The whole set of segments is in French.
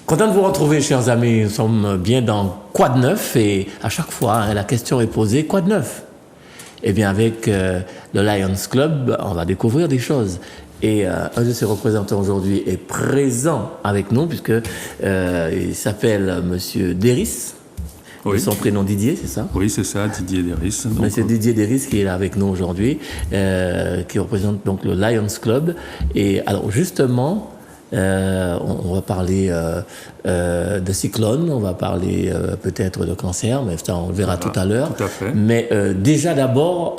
Content de vous retrouver, chers amis. Nous sommes bien dans Quoi de neuf et à chaque fois, la question est posée, quoi de neuf? Eh bien, avec le Lions Club, on va découvrir des choses. Et un de ses représentants aujourd'hui est présent avec nous puisque il s'appelle Monsieur Deris. Oui. Son prénom Didier, c'est ça? Oui, c'est ça, Didier Deris. Monsieur Didier Deris qui est là avec nous aujourd'hui, qui représente donc le Lions Club. Et alors justement, on va parler de cyclone, on va parler peut-être de cancer, mais ça on le verra tout à l'heure. Tout à fait. Mais déjà d'abord,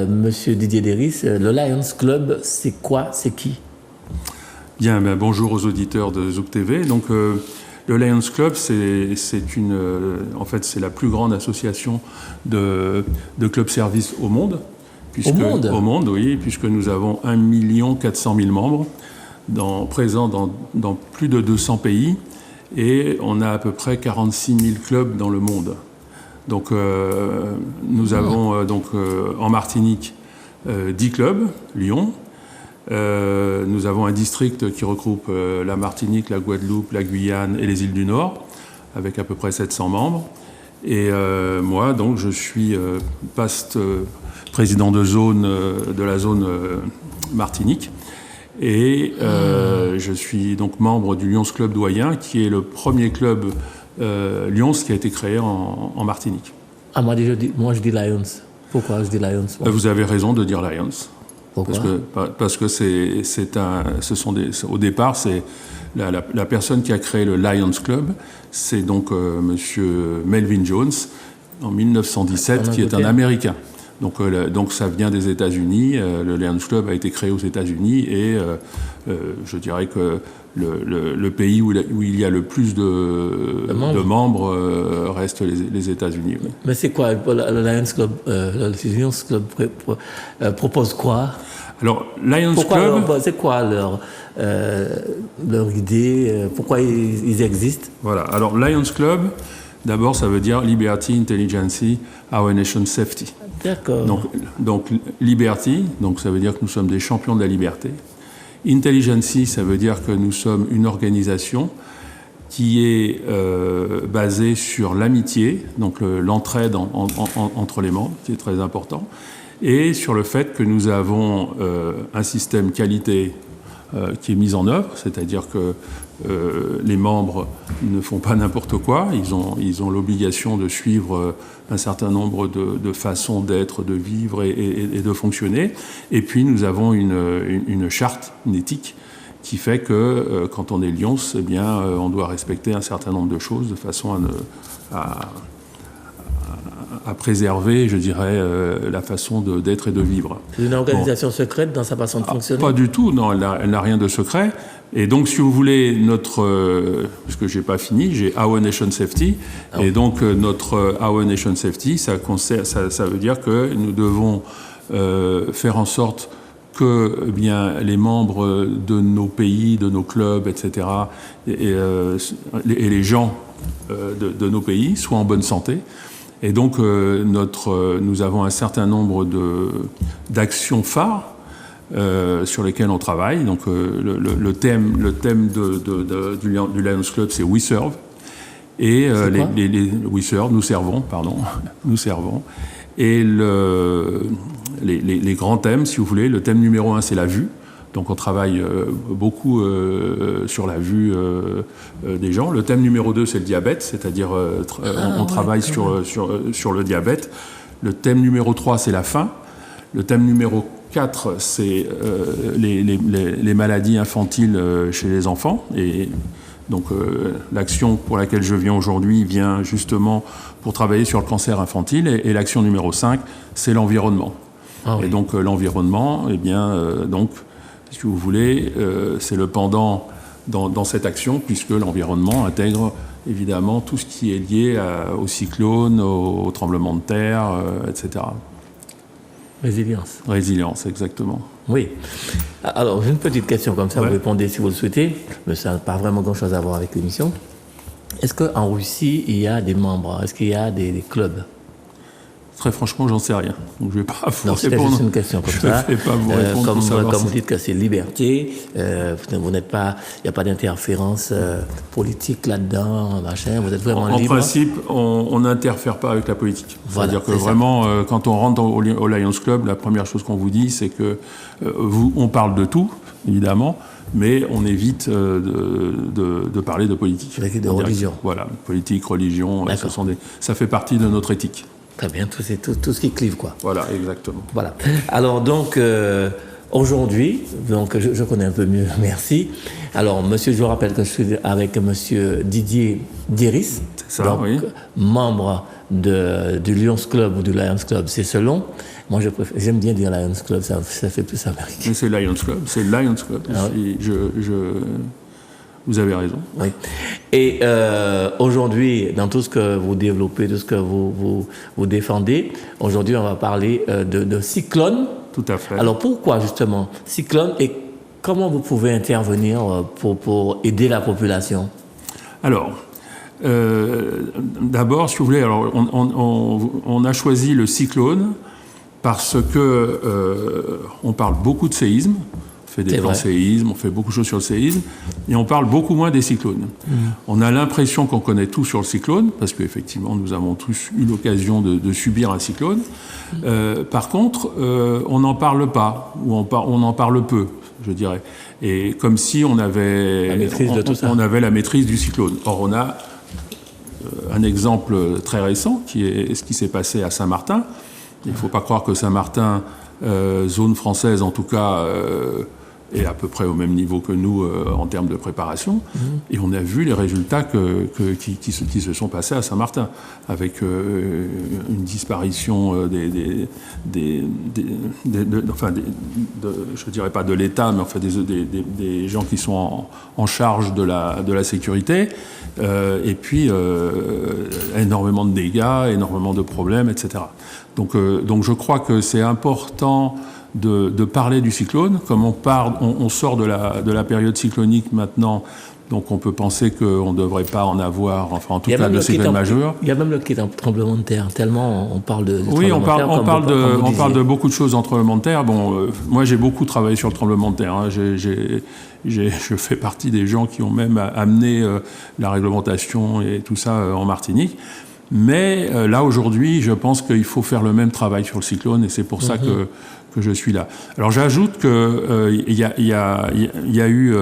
Monsieur Didier Deris, le Lions Club, c'est quoi, c'est qui? Bien, bonjour aux auditeurs de Zouk TV. Donc, le Lions Club, c'est la plus grande association de clubs services au monde. Au monde? Au monde, oui, puisque nous avons 1 400 000 membres présents dans plus de 200 pays et on a à peu près 46 000 clubs dans le monde. Donc, nous avons en Martinique 10 clubs, Lyon. Nous avons un district qui regroupe la Martinique, la Guadeloupe, la Guyane et les îles du Nord, avec à peu près 700 membres. Et moi, donc, je suis président de la zone Martinique. Et je suis donc membre du Lions Club Doyen, qui est le premier club Lions qui a été créé en Martinique. Ah, moi je dis Lions. Pourquoi je dis Lions? Vous avez raison de dire Lions. Pourquoi? Parce que au départ, c'est la personne qui a créé le Lions Club, c'est donc Monsieur Melvin Jones en 1917, qui est un Américain. Donc ça vient des États-Unis. Le Lions Club a été créé aux États-Unis et je dirais que le pays où il y a le plus de membres reste les États-Unis. Oui. Mais c'est quoi le Lions Club? Le Lions Club propose quoi? Alors, Lions Club... C'est quoi leur idée? Pourquoi ils existent? Voilà. Alors, Lions Club, d'abord, ça veut dire Liberty, Intelligence, Our Nation Safety. D'accord. Donc, Liberty, donc ça veut dire que nous sommes des champions de la liberté. Intelligence, ça veut dire que nous sommes une organisation qui est basée sur l'amitié, donc l'entraide entre les membres, qui est très important, et sur le fait que nous avons un système qualité qui est mis en œuvre, c'est-à-dire que les membres ne font pas n'importe quoi, ils ont l'obligation de suivre un certain nombre de façons d'être, de vivre et de fonctionner. Et puis nous avons une charte, une éthique, qui fait que quand on est Lions, eh bien, on doit respecter un certain nombre de choses de façon à préserver, je dirais, la façon d'être et de vivre. C'est une organisation secrète dans sa façon de fonctionner? Pas du tout, non, elle n'a rien de secret. Et donc, si vous voulez, parce que j'ai pas fini, j'ai Our Nation Safety, et donc notre Our Nation Safety, ça veut dire que nous devons faire en sorte que les membres de nos pays, de nos clubs, etc., et les gens de nos pays soient en bonne santé. Et donc, nous avons un certain nombre d'actions phares sur lesquelles on travaille. Donc, le thème du Lions Club, c'est We Serve. Et We Serve, nous servons, pardon, nous servons. Et les grands thèmes, si vous voulez, le thème numéro 1, c'est la vue. Donc on travaille beaucoup sur la vue des gens. Le thème numéro 2, c'est le diabète, c'est-à-dire on travaille sur le diabète. Le thème numéro 3, c'est la faim. Le thème numéro 4, c'est les maladies infantiles chez les enfants. Et donc l'action pour laquelle je viens aujourd'hui vient justement pour travailler sur le cancer infantile. Et l'action numéro 5, c'est l'environnement. Ah oui. Et donc l'environnement, eh bien, si vous voulez, c'est le pendant dans cette action, puisque l'environnement intègre évidemment tout ce qui est lié aux cyclones, aux tremblements de terre, etc. Résilience. Résilience, exactement. Oui. Alors, j'ai une petite question comme ça, vous répondez si vous le souhaitez, mais ça n'a pas vraiment grand-chose à voir avec l'émission. Est-ce qu'en Russie, il y a des membres? Est-ce qu'il y a des clubs? Très franchement, j'en sais rien. Donc je ne vais pas vous Non, c'était répondre. juste une question comme ça. Je ne vais pas vous répondre pour savoir comme vous dites que c'est liberté, vous n'êtes pas, il n'y a pas d'interférence politique là-dedans, machin. Vous êtes vraiment libre. En principe, on n'interfère pas avec la politique. Voilà, c'est-à-dire que vraiment, quand on rentre au Lions Club, la première chose qu'on vous dit, c'est que on parle de tout, évidemment, mais on évite de parler de politique. De religion. Voilà, politique, religion, ça fait partie de notre éthique. Très bien, tout ce qui clive, quoi. Voilà, exactement. Voilà. Alors donc, aujourd'hui, donc, je connais un peu mieux, merci. Alors, monsieur, je vous rappelle que je suis avec monsieur Didier Diris, ça, donc, oui. membre du Lions Club ou du Lions Club, c'est selon. Moi, j'aime bien dire Lions Club, ça fait plus américain. Mais c'est Lions Club, c'est Lions Club. Ah oui. Vous avez raison. Oui. Et aujourd'hui, dans tout ce que vous développez, tout ce que vous défendez, aujourd'hui, on va parler de cyclone. Tout à fait. Alors, pourquoi justement cyclone et comment vous pouvez intervenir pour aider la population? Alors, d'abord, si vous voulez, alors, on a choisi le cyclone parce que on parle beaucoup de séisme. On fait des plans séismes, on fait beaucoup de choses sur le séisme, et on parle beaucoup moins des cyclones. On a l'impression qu'on connaît tout sur le cyclone, parce qu'effectivement, nous avons tous eu l'occasion de subir un cyclone. Par contre, on n'en parle pas, ou on en parle peu, je dirais. Et comme si on avait la maîtrise de tout ça. On avait la maîtrise du cyclone. Or, on a un exemple très récent, qui est ce qui s'est passé à Saint-Martin. Il ne faut pas croire que Saint-Martin, zone française en tout cas, est à peu près au même niveau que nous en termes de préparation. Et on a vu les résultats qui se sont passés à Saint-Martin, avec une disparition je dirais pas de l'État, mais enfin des gens qui sont en charge de la sécurité, et puis énormément de dégâts, énormément de problèmes, etc. Donc je crois que c'est important de parler du cyclone. Comme on sort de la période cyclonique maintenant, donc on peut penser qu'on ne devrait pas en avoir, enfin en tout cas de cyclone majeur. Il y a même le qui est en tremblement de terre, tellement on parle de oui, on parle de beaucoup de choses en tremblement de terre. Bon, moi j'ai beaucoup travaillé sur le tremblement de terre. Hein. Je fais partie des gens qui ont même amené la réglementation et tout ça en Martinique. Mais là, aujourd'hui, je pense qu'il faut faire le même travail sur le cyclone, et c'est pour ça que je suis là. Alors, j'ajoute qu'il y a eu,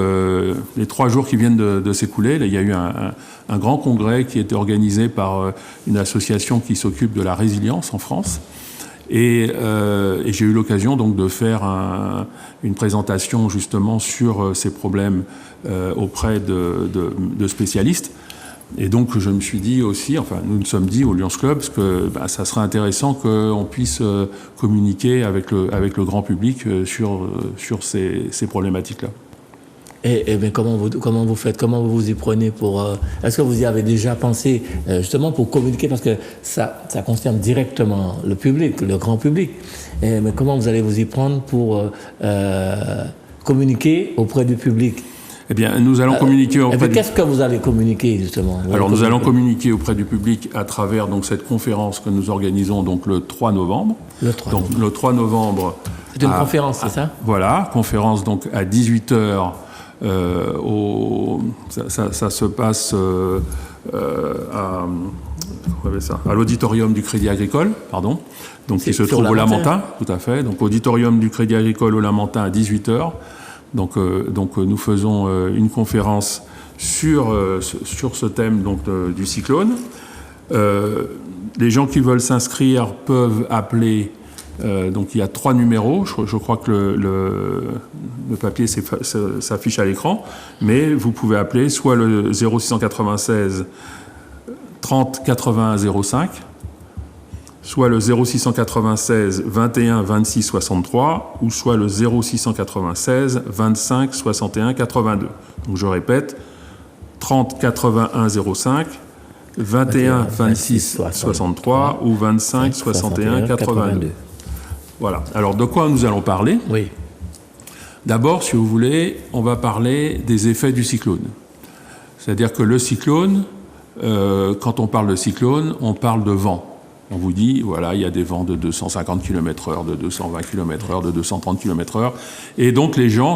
les 3 jours qui viennent de s'écouler, il y a eu un grand congrès qui a été organisé par une association qui s'occupe de la résilience en France. Et j'ai eu l'occasion donc de faire une présentation justement sur ces problèmes auprès de spécialistes. Et donc je me suis dit aussi, enfin nous nous sommes dit au Lions Club que ça serait intéressant qu'on puisse communiquer avec le grand public sur ces problématiques-là. Et bien comment vous faites, comment vous vous y prenez est-ce que vous y avez déjà pensé justement pour communiquer, parce que ça concerne directement le public, le grand public. Mais comment vous allez vous y prendre pour communiquer auprès du public? Eh bien, nous allons communiquer auprès qu'est-ce que vous allez communiquer, justement? Alors, nous allons communiquer auprès du public à travers donc, cette conférence que nous organisons donc, le 3 novembre. Le 3 novembre. C'est une conférence, c'est ça? Voilà, conférence donc à 18h. Ça se passe à l'auditorium du Crédit Agricole, pardon. Donc, qui se trouve au Lamentin, tout à fait. Donc, auditorium du Crédit Agricole au Lamentin à 18h. Donc nous faisons une conférence sur ce thème donc, du cyclone. Les gens qui veulent s'inscrire peuvent appeler. Donc il y a 3 numéros. Je crois que le papier s'affiche à l'écran. Mais vous pouvez appeler soit le 0696 30 81 05, soit le 0696 21 26 63, ou soit le 0696 25 61 82. Donc je répète, 30 81 05, 21 26 63 ou 25 61 82. Voilà. Alors de quoi nous allons parler? Oui. D'abord, si vous voulez, on va parler des effets du cyclone. C'est-à-dire que le cyclone, quand on parle de cyclone, on parle de vent. On vous dit, voilà, il y a des vents de 250 km/h, de 220 km/h, de 230 km/h. Et donc les gens,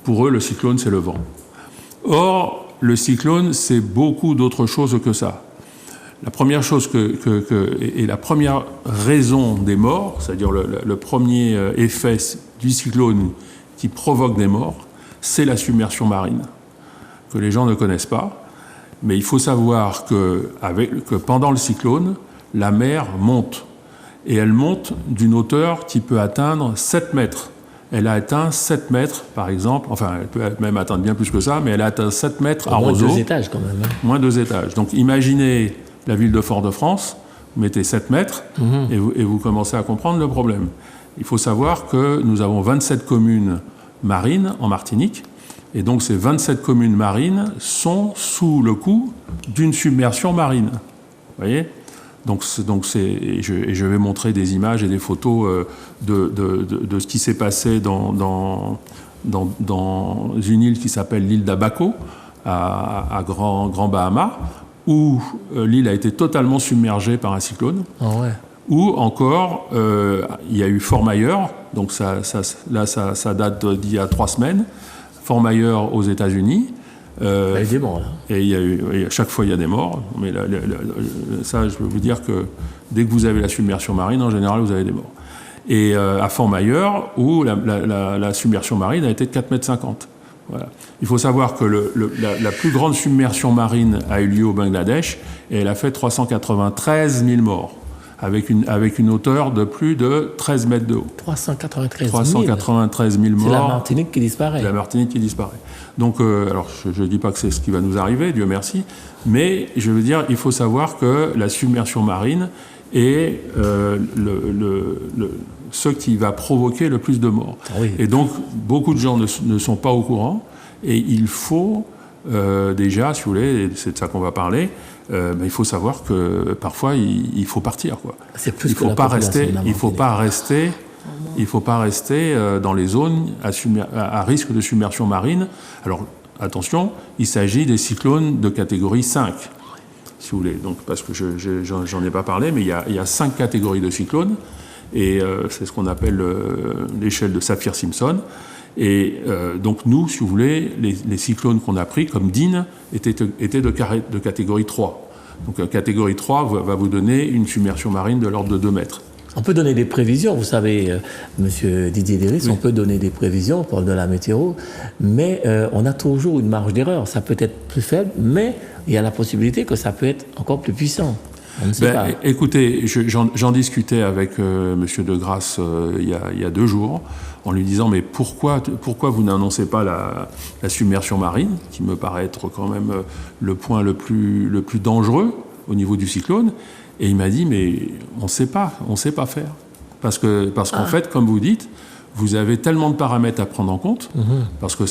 pour eux, le cyclone, c'est le vent. Or, le cyclone, c'est beaucoup d'autres choses que ça. La première chose et la première raison des morts, c'est-à-dire le premier effet du cyclone qui provoque des morts, c'est la submersion marine, que les gens ne connaissent pas. Mais il faut savoir que pendant le cyclone, la mer monte. Et elle monte d'une hauteur qui peut atteindre 7 mètres. Elle a atteint 7 mètres, par exemple. Enfin, elle peut même atteindre bien plus que ça, mais elle a atteint 7 mètres à Roseau. Moins 2 étages, quand même. Moins 2 étages. Donc, imaginez la ville de Fort-de-France, vous mettez 7 mètres, et vous commencez à comprendre le problème. Il faut savoir que nous avons 27 communes marines en Martinique, et donc ces 27 communes marines sont sous le coup d'une submersion marine. Vous voyez ? Et je vais montrer des images et des photos de ce qui s'est passé dans une île qui s'appelle l'île d'Abaco, à Grand Bahama, où l'île a été totalement submergée par un cyclone. Oh ouais. Ou encore, il y a eu Fort Myers, donc ça date d'il y a 3 semaines, Fort Myers aux États-Unis. Il y a eu des morts, là. Et à chaque fois, il y a des morts. Mais ça, je peux vous dire que dès que vous avez la submersion marine, en général, vous avez des morts. Et à Fort Myers, où la submersion marine a été de 4,50 m. Voilà. Il faut savoir que la plus grande submersion marine a eu lieu au Bangladesh, et elle a fait 393 000 morts, avec une hauteur de plus de 13 mètres de haut. 393 000 morts. C'est la Martinique qui disparaît. C'est la Martinique qui disparaît. Donc, alors, je ne dis pas que c'est ce qui va nous arriver, Dieu merci, mais je veux dire, il faut savoir que la submersion marine est ce qui va provoquer le plus de morts. Oui. Et donc, beaucoup de gens ne sont pas au courant, et il faut déjà, si vous voulez, et c'est de ça qu'on va parler, il faut savoir que parfois, il faut partir, quoi. C'est plus il que faut la pas population rester, de la il faut pas Martinique. rester. Il ne faut pas rester dans les zones à risque de submersion marine. Alors, attention, il s'agit des cyclones de catégorie 5, si vous voulez. Donc, parce que j'en ai pas parlé, mais il y a 5 catégories de cyclones, et c'est ce qu'on appelle l'échelle de Saffir-Simpson. Et donc, nous, si vous voulez, les cyclones qu'on a pris, comme Dean, étaient de catégorie 3. Donc, catégorie 3 va vous donner une submersion marine de l'ordre de 2 mètres. On peut donner des prévisions, vous savez, Monsieur Didier Léris, oui. On peut donner des prévisions, on parle de la météo, mais on a toujours une marge d'erreur. Ça peut être plus faible, mais il y a la possibilité que ça peut être encore plus puissant. On ne sait pas. Écoutez, j'en discutais avec Monsieur Degrasse il y a 2 jours, en lui disant, mais pourquoi vous n'annoncez pas la submersion marine, qui me paraît être quand même le point le plus dangereux au niveau du cyclone. Et il m'a dit, mais on ne sait pas faire. Parce qu'en fait, comme vous dites, vous avez tellement de paramètres à prendre en compte, parce que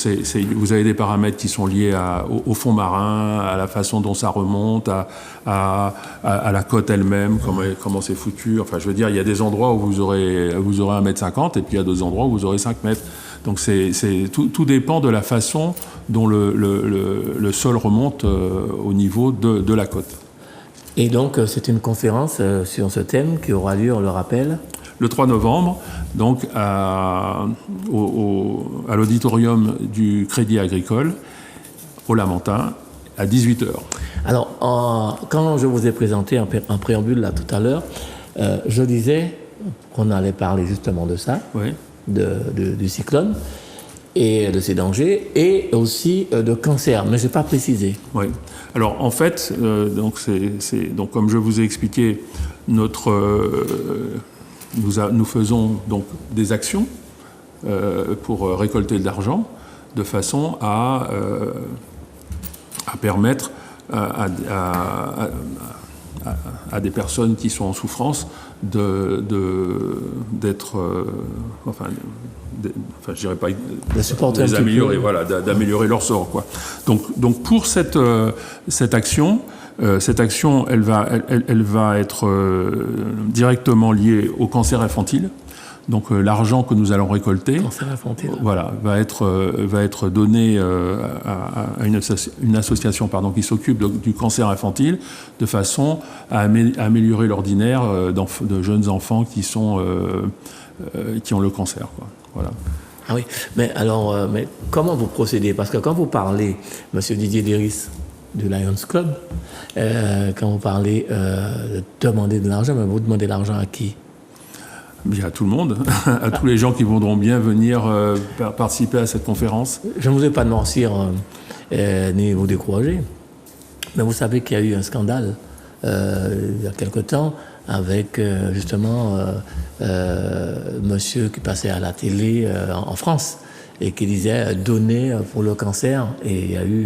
vous avez des paramètres qui sont liés au fond marin, à la façon dont ça remonte, à la côte elle-même, comment c'est foutu. Enfin, je veux dire, il y a des endroits où vous aurez 1,50 m, et puis il y a d'autres endroits où vous aurez 5 mètres. Donc tout dépend de la façon dont le sol remonte au niveau de la côte. Et donc, c'est une conférence sur ce thème qui aura lieu, on le rappelle, le 3 novembre, donc à l'auditorium du Crédit Agricole, au Lamentin, à 18h. Alors, quand je vous ai présenté en préambule là tout à l'heure, je disais qu'on allait parler justement de ça, oui. du cyclone et de ses dangers, et aussi de cancer, mais je n'ai pas précisé. Oui. Alors en fait, donc comme je vous ai expliqué, nous faisons donc des actions pour récolter de l'argent, de façon à permettre à des personnes qui sont en souffrance d'être, je dirais pas, de les améliorer, voilà, d'améliorer leur sort, quoi. Donc pour cette action, elle va être directement liée au cancer infantile. Donc l'argent que nous allons récolter, voilà, va être donné à une association qui s'occupe du cancer infantile, de façon à améliorer l'ordinaire de jeunes enfants qui ont le cancer, quoi. Voilà. Ah oui, mais alors, mais comment vous procédez? Parce que quand vous parlez, Monsieur Didier Déris, du Lions Club, quand vous parlez de demander de l'argent, mais vous demandez l'argent à qui? Bien à tout le monde, à tous les gens qui voudront bien venir participer à cette conférence. Je ne vous ai pas de morcir ni vous décourager, mais vous savez qu'il y a eu un scandale il y a quelque temps avec justement monsieur qui passait à la télé en France et qui disait donner pour le cancer, et il y a eu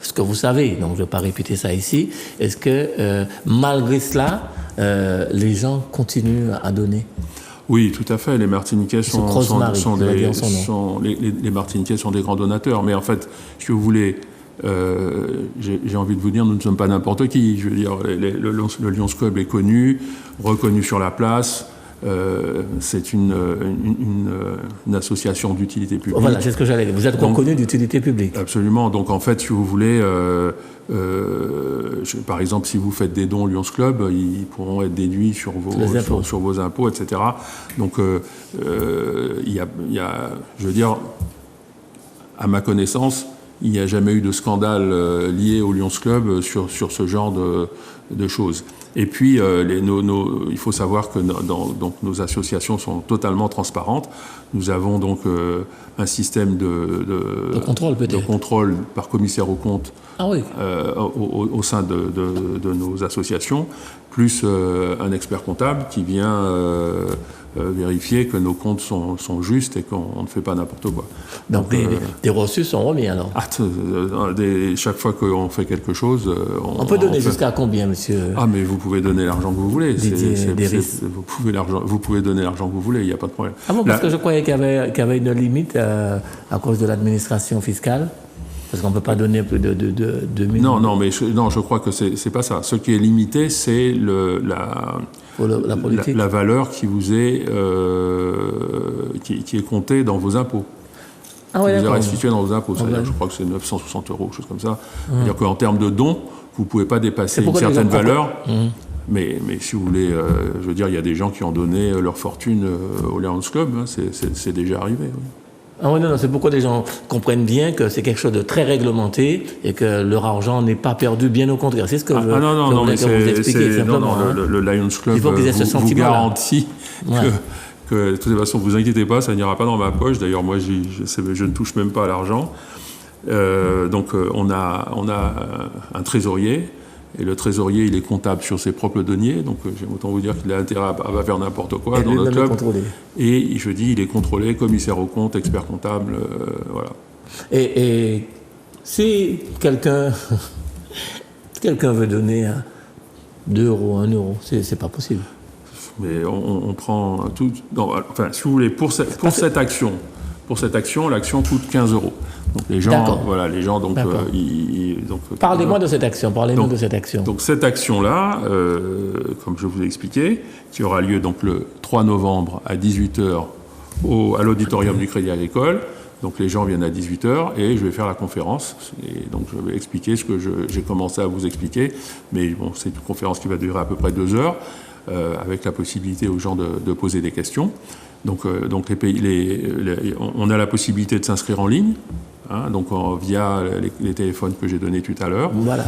ce que vous savez, donc je ne vais pas répéter ça ici. Est-ce que malgré cela, les gens continuent à donner? Oui, tout à fait. Les Martiniquais les Martiniquais sont des grands donateurs. Mais en fait, si vous voulez, j'ai envie de vous dire, nous ne sommes pas n'importe qui. Je veux dire, le Lions Club est connu, reconnu sur la place. C'est une association d'utilité publique. Voilà, c'est ce que j'allais dire. Vous êtes reconnu d'utilité publique. Absolument. Donc en fait, si vous voulez, par exemple, si vous faites des dons au Lions Club, ils pourront être déduits sur vos impôts, etc. Donc il y a, je veux dire, à ma connaissance, il n'y a jamais eu de scandale lié au Lions Club sur ce genre de choses. Et puis, il faut savoir que donc, nos associations sont totalement transparentes. Nous avons donc un système de contrôle par commissaire aux comptes au sein de nos associations, plus un expert comptable qui vient vérifier que nos comptes sont justes et qu'on ne fait pas n'importe quoi. Donc des reçus sont remis alors? Chaque fois qu'on fait quelque chose... On peut donner jusqu'à combien, monsieur? Ah, mais vous pouvez donner l'argent que vous voulez. Vous pouvez donner l'argent que vous voulez, il n'y a pas de problème. Ah bon, parce que je croyais qu'il y avait une limite à cause de l'administration fiscale. Parce qu'on ne peut pas donner plus de 2 millions. Non, mais je crois que c'est pas ça. Ce qui est limité, c'est la valeur qui vous est qui est comptée dans vos impôts. Ah oui, qui vous est restituée dans vos impôts. Je crois que c'est 960 €, chose comme ça. C'est-à-dire qu'en termes de dons, vous ne pouvez pas dépasser une certaine valeur. Mais si vous voulez, je veux dire, il y a des gens qui ont donné leur fortune au Lions Club. Hein, c'est déjà arrivé. Oui. Ah oui, non, c'est pourquoi les gens comprennent bien que c'est quelque chose de très réglementé et que leur argent n'est pas perdu, bien au contraire. C'est ce que vous expliquez simplement. Le Lions Club vous garantit que de toute façon, vous inquiétez pas, ça n'ira pas dans ma poche. D'ailleurs, moi, je ne touche même pas à l'argent. Donc, on a un trésorier. Et le trésorier, il est comptable sur ses propres deniers, donc j'aime autant vous dire qu'il a intérêt à faire n'importe quoi dans notre club. Et je dis, il est contrôlé, commissaire aux comptes, expert comptable, voilà. Et si quelqu'un veut donner 2 €, 1 €, c'est pas possible. Mais on prend tout. Non, enfin, si vous voulez, pour cette action, l'action coûte 15 €. Donc les gens, donc parlez-moi de cette action. Parlez-nous de cette action. Donc cette action-là, comme je vous ai expliqué, qui aura lieu donc le 3 novembre à 18h à l'auditorium du Crédit Agricole. Donc les gens viennent à 18h et je vais faire la conférence. Et donc je vais expliquer ce que j'ai commencé à vous expliquer. Mais bon, c'est une conférence qui va durer à peu près 2 heures, avec la possibilité aux gens de poser des questions. Donc on a la possibilité de s'inscrire en ligne, hein, donc via les téléphones que j'ai donnés tout à l'heure. Voilà.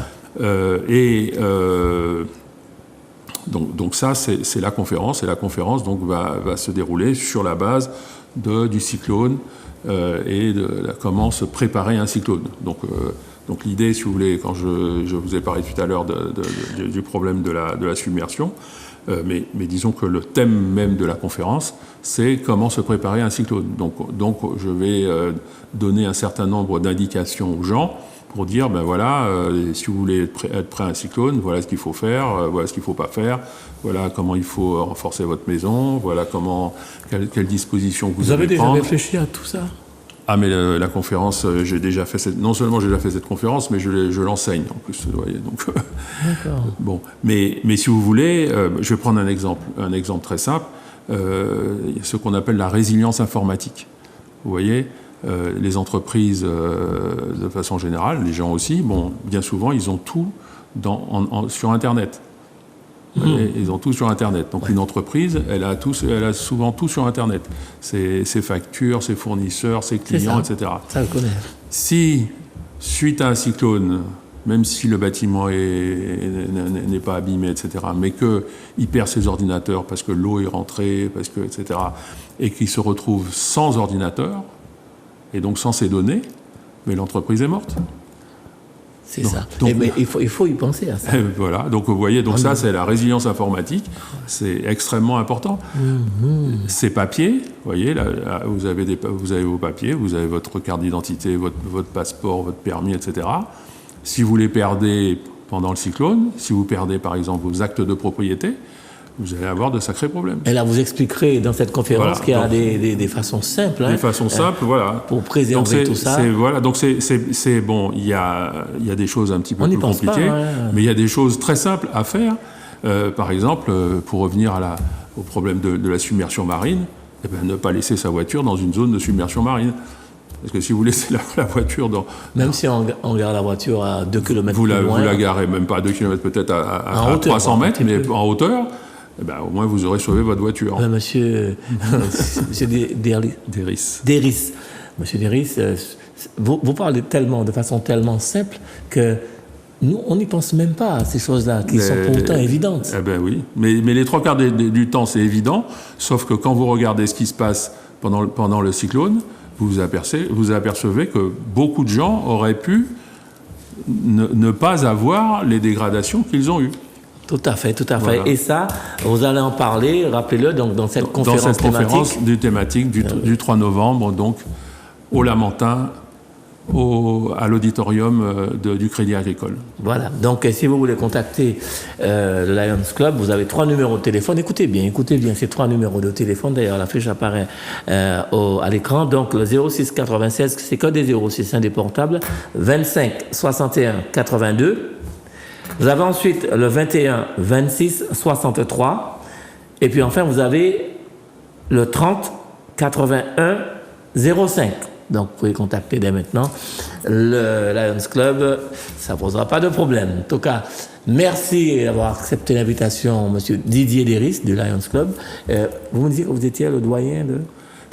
Donc ça, c'est la conférence. Et la conférence donc, va se dérouler sur la base du cyclone et de comment se préparer à un cyclone. Donc l'idée, si vous voulez, quand je vous ai parlé tout à l'heure du problème de la submersion, mais disons que le thème même de la conférence, c'est comment se préparer à un cyclone. Donc je vais donner un certain nombre d'indications aux gens pour dire, ben voilà, si vous voulez être prêt à un cyclone, voilà ce qu'il faut faire, voilà ce qu'il ne faut pas faire, voilà comment il faut renforcer votre maison, voilà quelles dispositions vous avez prendre. Vous avez déjà réfléchi à tout ça ? Ah, mais la conférence, j'ai déjà fait non seulement j'ai déjà fait cette conférence, mais je l'enseigne en plus. Vous voyez, donc, D'accord. bon, mais si vous voulez, je vais prendre un exemple très simple, ce qu'on appelle la résilience informatique. Vous voyez, les entreprises, de façon générale, les gens aussi, bon, bien souvent, ils ont tout sur Internet. Ils ont tout sur Internet. Donc une entreprise, elle a souvent tout sur Internet. Ses factures, ses fournisseurs, ses clients, etc. Ça, je connais. Si, suite à un cyclone, même si le bâtiment n'est pas abîmé, etc., mais qu'il perd ses ordinateurs parce que l'eau est rentrée, etc., et qu'il se retrouve sans ordinateur, et donc sans ses données, mais l'entreprise est morte. C'est ça. Mais il faut y penser à ça. Voilà, donc vous voyez, donc ça c'est la résilience informatique, c'est extrêmement important. Ces papiers, vous voyez, là, vous avez vos papiers, vous avez votre carte d'identité, votre passeport, votre permis, etc. Si vous les perdez pendant le cyclone, si vous perdez par exemple vos actes de propriété, vous allez avoir de sacrés problèmes. Et là, vous expliquerez dans cette conférence qu'il y a des façons simples. Des façons simples, voilà. Pour préserver tout ça. Voilà, donc c'est bon, il y a des choses un petit peu plus compliquées, mais il y a des choses très simples à faire. Par exemple, pour revenir au problème de la submersion marine, eh ben, ne pas laisser sa voiture dans une zone de submersion marine. Parce que si vous laissez la voiture Même si on gare la voiture à 2 km plus loin... Vous la garez même pas à 2 km, peut-être à 300 mètres, mais en hauteur... Eh ben, au moins, vous aurez sauvé votre voiture. Monsieur Deris. Monsieur Deris, vous parlez de façon tellement simple que nous, on n'y pense même pas à ces choses-là, qui sont pourtant évidentes. Eh ben oui, mais les 3/4 du temps, c'est évident, sauf que quand vous regardez ce qui se passe pendant le cyclone, vous apercevez que beaucoup de gens auraient pu ne pas avoir les dégradations qu'ils ont eues. Tout à fait. Voilà. Et ça, vous allez en parler, rappelez-le, donc dans cette conférence thématique du 3 novembre, donc au Lamentin, à l'auditorium du Crédit Agricole. Voilà, donc si vous voulez contacter le Lions Club, vous avez 3 numéros de téléphone. Écoutez bien ces 3 numéros de téléphone. D'ailleurs, la fiche apparaît à l'écran. Donc le 06 96, c'est que des 06, des portables, 25 61 82. Vous avez ensuite le 21 26 63. Et puis enfin, vous avez le 30 81 05. Donc, vous pouvez contacter dès maintenant le Lions Club. Ça ne posera pas de problème. En tout cas, merci d'avoir accepté l'invitation, monsieur Didier Deris du Lions Club. Vous me disiez que vous étiez le doyen de...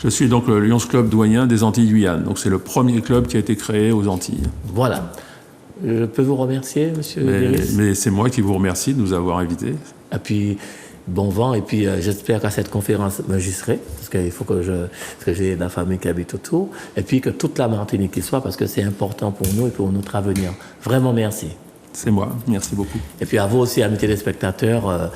Je suis donc le Lions Club doyen des Antilles-Guyane. Donc, c'est le premier club qui a été créé aux Antilles. Voilà. Je peux vous remercier, monsieur Deris. Mais c'est moi qui vous remercie de nous avoir invités. Et puis, bon vent. Et puis, j'espère qu'à cette conférence, j'y serai. Parce qu'il faut que j'ai de la famille qui habite autour. Et puis, que toute la Martinique y soit, parce que c'est important pour nous et pour notre avenir. Vraiment, merci. C'est moi. Merci beaucoup. Et puis, à vous aussi, amis téléspectateurs,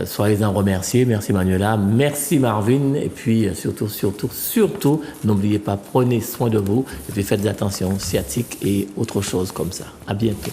soyez-en remerciés. Merci, Manuela. Merci, Marvin. Et puis, surtout, n'oubliez pas, prenez soin de vous. Et puis, faites attention aux sciatiques et autre chose comme ça. À bientôt.